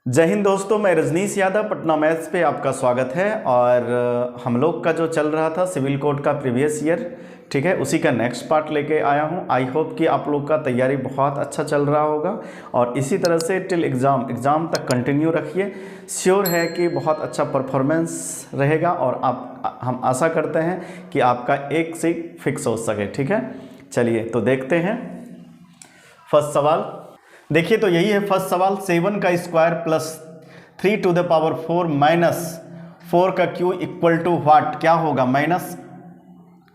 जय हिंद दोस्तों, मैं रजनीश यादव पटना मैथ्स पे आपका स्वागत है। और हम लोग का जो चल रहा था सिविल कोड का प्रीवियस ईयर, ठीक है, उसी का नेक्स्ट पार्ट लेके आया हूँ। आई होप कि आप लोग का तैयारी बहुत अच्छा चल रहा होगा और इसी तरह से टिल एग्ज़ाम तक कंटिन्यू रखिए। श्योर है कि बहुत अच्छा परफॉर्मेंस रहेगा और हम आशा करते हैं कि आपका एक से फिक्स हो सके। ठीक है, चलिए तो देखते हैं फर्स्ट सवाल। देखिए तो यही है फर्स्ट सवाल। 7 का square plus 3 to the power 4 minus 4 का क्यू इक्वल टू व्हाट, क्या होगा, माइनस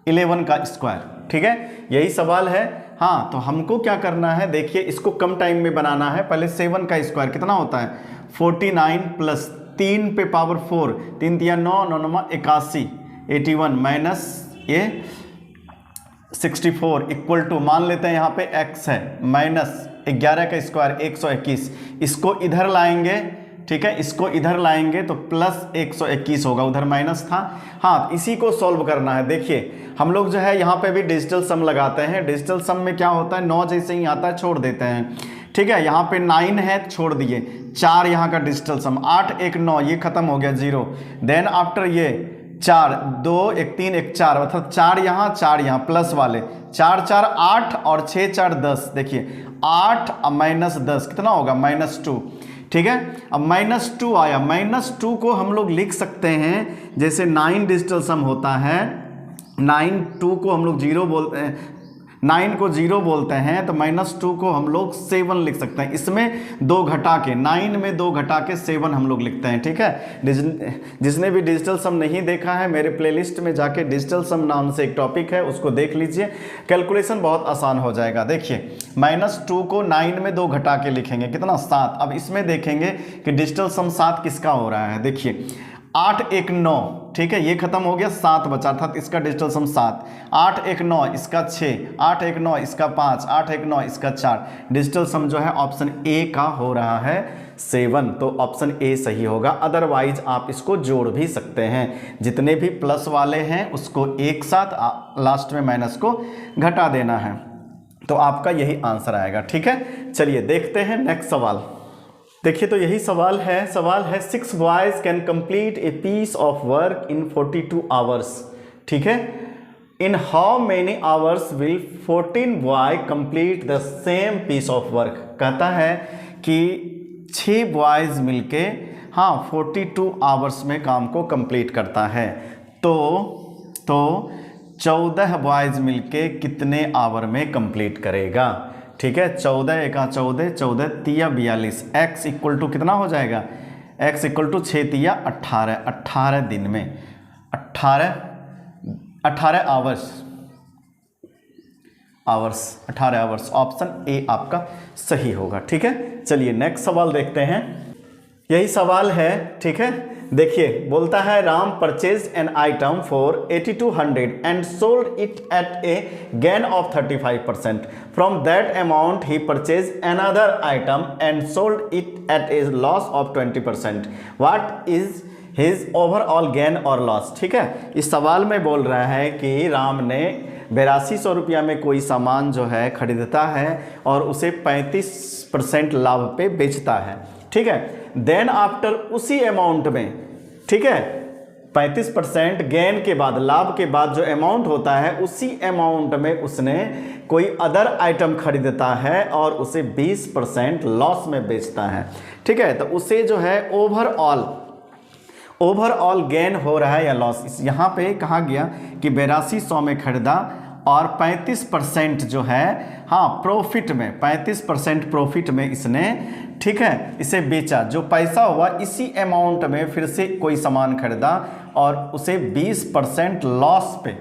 11 का स्क्वायर। ठीक है, यही सवाल है। हाँ, तो हमको क्या करना है, देखिए इसको कम टाइम में बनाना है। पहले 7 का स्क्वायर कितना होता है, 49 प्लस 3 पे पावर 4, 3 तिया 9, 9 9 81, 81 माइनस ये 64 इक्वल टू, मान लेते हैं यहाँ पे x है, माइनस 11 का स्क्वायर 121। इसको इधर लाएंगे, ठीक है, इसको इधर लाएंगे तो प्लस 121 होगा, उधर माइनस था। हाँ, इसी को सॉल्व करना है। देखिए हम लोग जो है यहाँ पे भी डिजिटल सम लगाते हैं। डिजिटल सम में क्या होता है, 9 जैसे ही आता है छोड़ देते हैं। ठीक है, यहाँ पे 9 है छोड़ दिए, 4 यहाँ का डिजिटल सम, 8 1 9, ये खत्म हो गया 0। देन आफ्टर ये 4 2 1 3 1 4, मतलब 4 यहाँ 4 यहाँ प्लस वाले, 4 4 8 और 6 4 10। देखिए 8 माइनस 10 कितना होगा, -2। ठीक है, अब -2 आया। -2 को हम लोग लिख सकते हैं जैसे 9 डिजिटल सम होता है, 9 2 को हम लोग 0 बोलते हैं, 9 को 0 बोलते हैं, तो -2 को हम लोग 7 लिख सकते हैं। इसमें 2 घटा के, 9 में 2 घटा के 7 हम लोग लिखते हैं। ठीक है, जिसने भी डिजिटल सम नहीं देखा है, मेरे प्लेलिस्ट में जाके डिजिटल सम नाम से एक टॉपिक है, उसको देख लीजिए। कैलकुलेशन बहुत आसान हो जाएगा। देखिए -2 को 9 में 2 घटा के लिखेंगे, कितना, 7। अब इसमें देखेंगे कि डिजिटल सम 7 किसका हो रहा है। देखिए 8 1 9, ठीक है, ये खत्म हो गया, 7 बचा, अर्थात इसका डिजिटल सम 7। 8 1 9 इसका 6, 8 1 9 इसका 5, 8 1 9 इसका 4। डिजिटल सम जो है ऑप्शन ए का हो रहा है 7, तो ऑप्शन ए सही होगा। अदरवाइज आप इसको जोड़ भी सकते हैं, जितने भी प्लस वाले हैं उसको एक साथ, लास्ट में माइनस को घटा देना है, तो आपका यही आंसर आएगा। ठीक है, चलिए देखते हैं नेक्स्ट सवाल। देखिए तो यही सवाल है 6 boys can complete a piece of work in 42 hours. ठीक है, in how many hours will 14 boy complete the same piece of work. कहता है कि 6 बॉयज मिलके, हाँ, 42 आवर्स में काम को कंप्लीट करता है, तो 14 बॉयज मिलके कितने आवर में कंप्लीट करेगा। ठीक है, 14 एका 14, 14 तिया 42, x इक्वल टू कितना हो जाएगा, x इक्वल टू 6 तिया 18, 18 दिन में 18 आवर्स 18 आवर्स। ऑप्शन ए आपका सही होगा। ठीक है, चलिए नेक्स्ट सवाल देखते हैं। यही सवाल है, ठीक है। देखिए बोलता है Ram purchase an item for 8200 and sold it at A gain of 35%। From that amount he purchase another item and sold it at A loss of 20%। What is his overall gain और लॉस। ठीक है, इस सवाल में बोल रहा है कि राम ने 8200 रुपया में कोई सामान जो है खरीदता है और उसे 35% लाभ पे बेचता है। ठीक है, देन आफ्टर उसी अमाउंट में, ठीक है, 35% गेन के बाद, लाभ के बाद जो अमाउंट होता है, उसी अमाउंट में उसने कोई अदर आइटम खरीदता है और उसे 20% लॉस में बेचता है। ठीक है, तो उसे जो है ओवरऑल गेन हो रहा है या लॉस। यहाँ पे कहा गया कि 8200 में खरीदा और 35% जो है, हाँ, प्रॉफिट में, 35% प्रॉफिट में इसने, ठीक है, इसे बेचा। जो पैसा हुआ इसी अमाउंट में फिर से कोई सामान खरीदा और उसे 20% लॉस पे,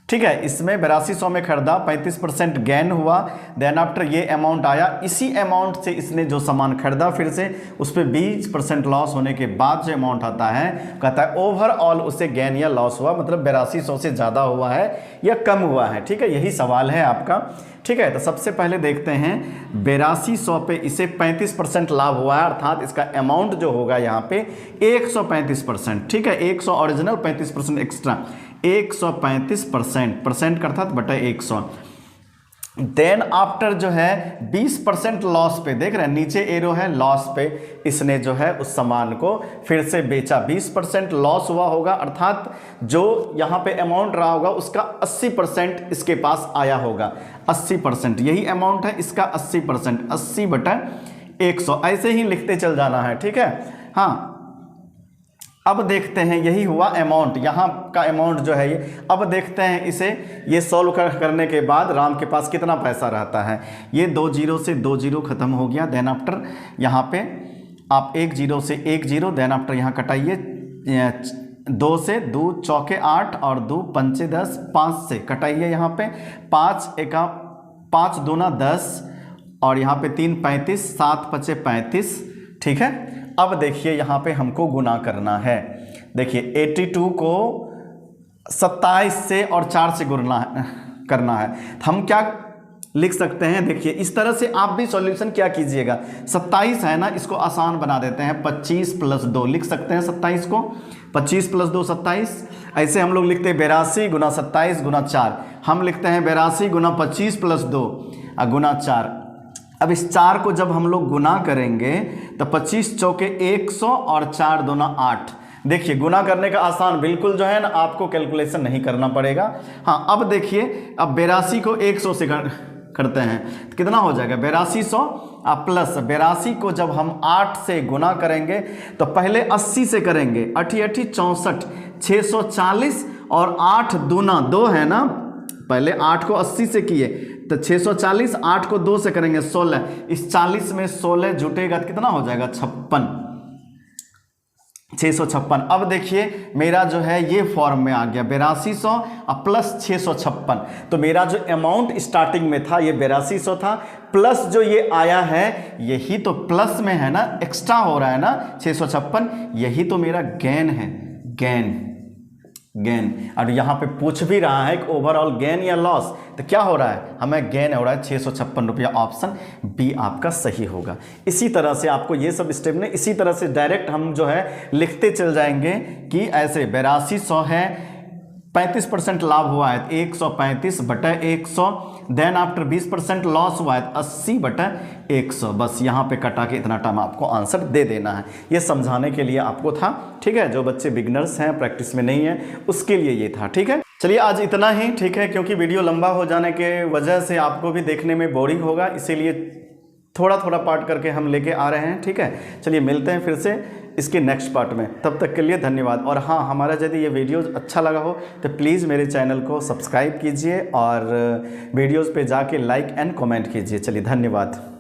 ठीक है, इसमें 8200 में खरीदा, 35% गेन हुआ, देन आफ्टर ये अमाउंट आया, इसी अमाउंट से इसने जो सामान खरीदा फिर से उस पर 20% लॉस होने के बाद जो अमाउंट आता है, कहता है ओवरऑल उसे गेन या लॉस हुआ, मतलब 8200 से ज़्यादा हुआ है या कम हुआ है। ठीक है, यही सवाल है आपका। ठीक है, तो सबसे पहले देखते हैं 8200 पे इसे 35% लाभ हुआ है, अर्थात इसका अमाउंट जो होगा यहाँ पे 135%। ठीक है, 100 ओरिजिनल, 35% एक्स्ट्रा, 135% परसेंट का अर्थात बटा 100। देन आफ्टर जो है 20% लॉस पे, देख रहे हैं नीचे एरो है लॉस पे, इसने जो है उस सामान को फिर से बेचा। 20% लॉस हुआ होगा, अर्थात जो यहाँ पे अमाउंट रहा होगा उसका 80% इसके पास आया होगा। 80% यही अमाउंट है इसका, 80%, 80/100 ऐसे ही लिखते चल जाना है, ठीक है। हाँ, अब देखते हैं, यही हुआ अमाउंट, यहाँ का अमाउंट जो है ये। अब देखते हैं इसे, ये सॉल्व करने के बाद राम के पास कितना पैसा रहता है। ये 2 जीरो से 2 जीरो खत्म हो गया। देन आफ्टर यहाँ पे आप 1 जीरो से 1 जीरो, देन आफ्टर यहाँ कटाइए 2 से 2 चौके 8 और 2 पंचे 10, 5 से कटाइए यहाँ पे 5 दूना 10 और यहाँ पे 3 35, 7 पचे 35, ठीक है। अब देखिए यहाँ पे हमको गुना करना है। देखिए 82 को 27 से और 4 से करना है। तो हम क्या लिख सकते हैं, देखिए इस तरह से आप भी सॉल्यूशन क्या कीजिएगा। 27 है ना, इसको आसान बना देते हैं, 25 + 2 लिख सकते हैं। 27 को 25 + 2 27, ऐसे हम लोग लिखते हैं 82 × 27 × 4। हम लिखते हैं 82 × 25 + 2 × 4। अब इस 4 को जब हम लोग गुना करेंगे तो 25 चौके 100 और 4 दूना 8। देखिए गुना करने का आसान, बिल्कुल जो है ना आपको कैलकुलेशन नहीं करना पड़ेगा। हाँ, अब देखिए, अब 82 को 100 से करते हैं तो कितना हो जाएगा 8200 प्लस 82 को जब हम 8 से गुना करेंगे तो पहले 80 से करेंगे, 8 8 64, 640 और 8 दूना 2 है ना, पहले 8 को 80 से किए तो 640, 8 को 2 से करेंगे 16, इस 40 में 16 जुटेगा तो कितना हो जाएगा 56, 656। अब देखिए मेरा जो है ये फॉर्म में आ गया 8200 प्लस 656। तो मेरा जो अमाउंट स्टार्टिंग में था ये 8200 था, प्लस जो ये आया है यही तो प्लस में है ना, एक्स्ट्रा हो रहा है ना 656, यही तो मेरा गेन है, गेन। और यहाँ पे पूछ भी रहा है कि ओवरऑल गेन या लॉस, तो क्या हो रहा है, हमें गेन हो रहा है 656 रुपया। ऑप्शन बी आपका सही होगा। इसी तरह से आपको ये सब स्टेप ने, इसी तरह से डायरेक्ट हम जो है लिखते चल जाएंगे कि ऐसे 8200 है, 35% लाभ हुआ है 135/100, देन आफ्टर 20% लॉस हुआ है 80/100। बस यहाँ पे कटा के इतना टाइम आपको आंसर दे देना है। ये समझाने के लिए आपको था, ठीक है। जो बच्चे बिगनर्स हैं, प्रैक्टिस में नहीं है, उसके लिए ये था, ठीक है। चलिए आज इतना ही, ठीक है, क्योंकि वीडियो लंबा हो जाने के वजह से आपको भी देखने में बोरिंग होगा, इसीलिए थोड़ा थोड़ा पार्ट करके हम लेके आ रहे हैं, ठीक है। चलिए मिलते हैं फिर से इसके नेक्स्ट पार्ट में, तब तक के लिए धन्यवाद। और हाँ, हमारा यदि ये वीडियो अच्छा लगा हो तो प्लीज़ मेरे चैनल को सब्सक्राइब कीजिए और वीडियोज़ पे जाके लाइक एंड कमेंट कीजिए। चलिए धन्यवाद।